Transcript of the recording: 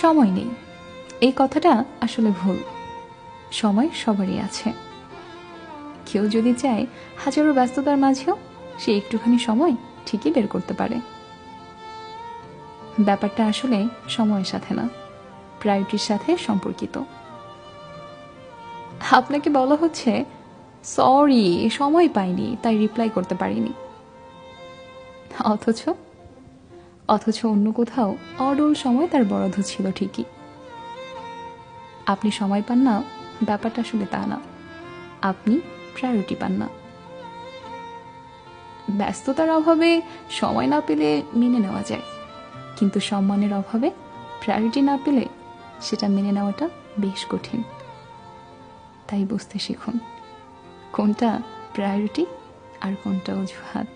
সময় নেই, এই কথাটা আসলে ভুল। সময় সবারই আছে। কেউ যদি চায় হাজারো ব্যস্ততার মাঝেও সে একটুখানি সময় ঠিকই বের করতে পারে। ব্যাপারটা আসলে সময়ের সাথে না, প্রায়োরিটির সাথে সম্পর্কিত। আপনাকে বলা হচ্ছে সরি, সময় পাইনি তাই রিপ্লাই করতে পারিনি, অথচ অথচ অন্য কোথাও অডল সময় তার বরাদ্দ ছিল ঠিকই। আপনি সময় পান না, ব্যাপারটা আসলে তা না, আপনি প্রায়োরিটি পান না। ব্যস্ততার অভাবে সময় না পেলে মেনে নেওয়া যায়, কিন্তু সম্মানের অভাবে প্রায়োরিটি না পেলে সেটা মেনে নেওয়াটা বেশ কঠিন। তাই বুঝতে শিখুন কোনটা প্রায়োরিটি আর কোনটা অজুহাত।